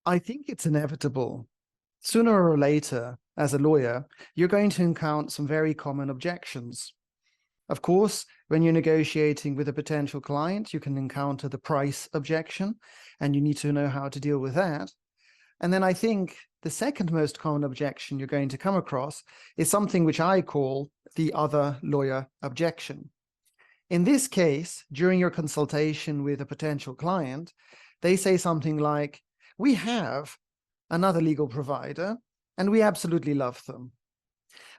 I think it's inevitable. Sooner or later, as a lawyer, you're going to encounter some very common objections. Of course, when you're negotiating with a potential client, you can encounter the price objection, and you need to know how to deal with that. And then I think the second most common objection you're going to come across is something which I call the other lawyer objection. In this case, during your consultation with a potential client, they say something like, we have another legal provider, and we absolutely love them.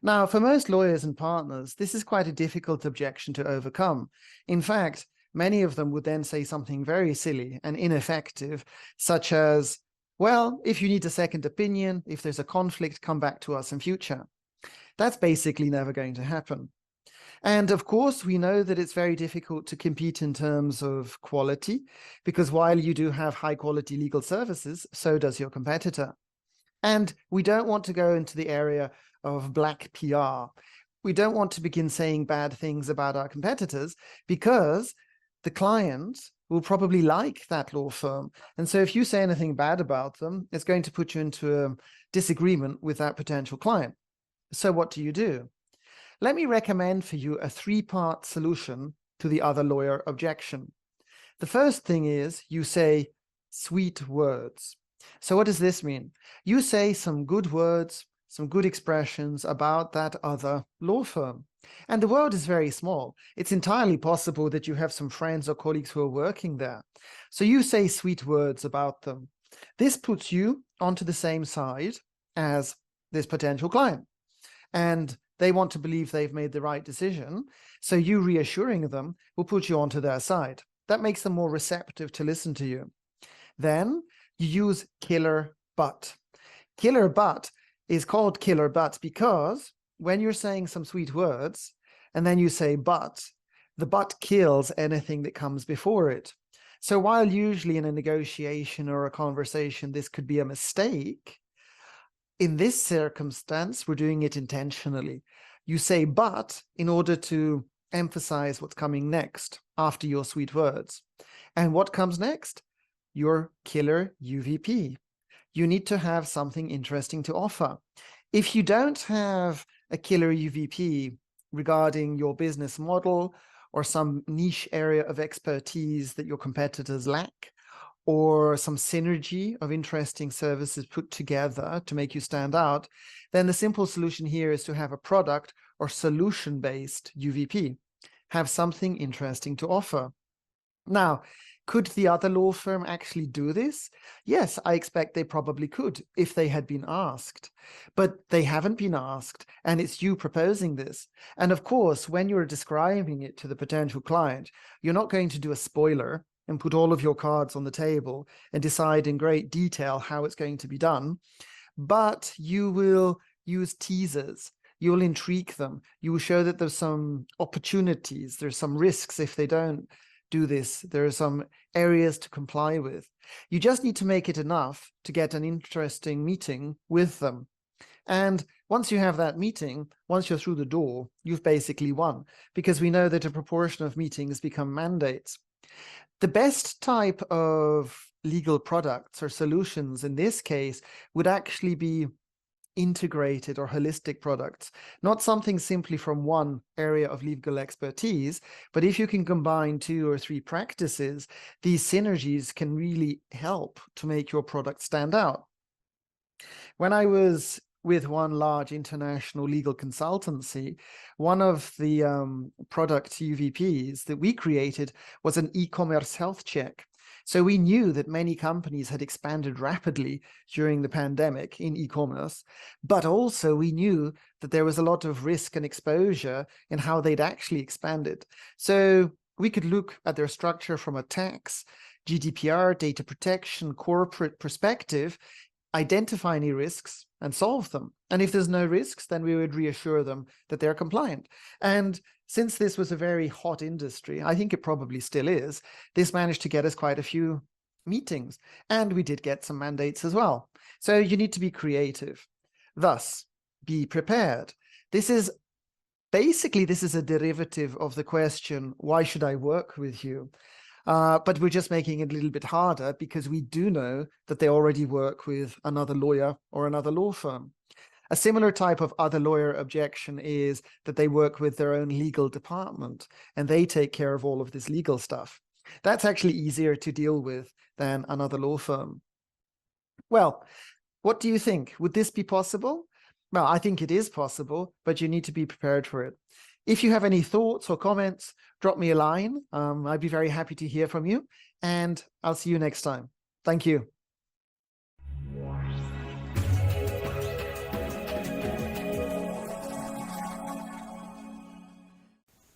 Now, for most lawyers and partners, this is quite a difficult objection to overcome. In fact, many of them would then say something very silly and ineffective, such as, well, if you need a second opinion, if there's a conflict, come back to us in future. That's basically never going to happen. And of course, we know that it's very difficult to compete in terms of quality, because while you do have high quality legal services, so does your competitor. And we don't want to go into the area of black PR. We don't want to begin saying bad things about our competitors, because the client will probably like that law firm. And so if you say anything bad about them, it's going to put you into a disagreement with that potential client. So what do? Let me recommend for you a three-part solution to the other lawyer objection. The first thing is you say sweet words. So what does this mean? You say some good words, some good expressions about that other law firm. And the world is very small. It's entirely possible that you have some friends or colleagues who are working there. So you say sweet words about them. This puts you onto the same side as this potential client. And they want to believe they've made the right decision. So you reassuring them will put you onto their side. That makes them more receptive to listen to you. Then you use killer but. Killer but is called killer but because when you're saying some sweet words and then you say but, the but kills anything that comes before it. So while usually in a negotiation or a conversation, this could be a mistake, in this circumstance, we're doing it intentionally. You say but in order to emphasize what's coming next after your sweet words. And what comes next? Your killer UVP. You need to have something interesting to offer. If you don't have a killer UVP regarding your business model or some niche area of expertise that your competitors lack, or some synergy of interesting services put together to make you stand out, then the simple solution here is to have a product or solution-based UVP. Have something interesting to offer. Now, could the other law firm actually do this? Yes, I expect they probably could if they had been asked, but they haven't been asked, and it's you proposing this. And of course, when you're describing it to the potential client, you're not going to do a spoiler and put all of your cards on the table and decide in great detail how it's going to be done, but you will use teasers. You'll intrigue them. You will show that there's some opportunities, there's some risks if they don't do this. There are some areas to comply with. You just need to make it enough to get an interesting meeting with them. And once you have that meeting, once you're through the door, you've basically won, because we know that a proportion of meetings become mandates. The best type of legal products or solutions in this case would actually be integrated or holistic products, not something simply from one area of legal expertise, but if you can combine 2 or 3 practices, these synergies can really help to make your product stand out. When I was with one large international legal consultancy, one of the product UVPs that we created was an e-commerce health check. So we knew that many companies had expanded rapidly during the pandemic in e-commerce, but also we knew that there was a lot of risk and exposure in how they'd actually expanded. So we could look at their structure from a tax, GDPR, data protection, corporate perspective, identify any risks and solve them. And if there's no risks, then we would reassure them that they're compliant. And since this was a very hot industry, I think it probably still is, this managed to get us quite a few meetings. And we did get some mandates as well. So you need to be creative. Thus, be prepared. This is a derivative of the question, why should I work with you? But we're just making it a little bit harder because we do know that they already work with another lawyer or another law firm. A similar type of other lawyer objection is that they work with their own legal department and they take care of all of this legal stuff. That's actually easier to deal with than another law firm. Well, what do you think? Would this be possible? Well, I think it is possible, but you need to be prepared for it. If you have any thoughts or comments, drop me a line. I'd be very happy to hear from you, and I'll see you next time. Thank you.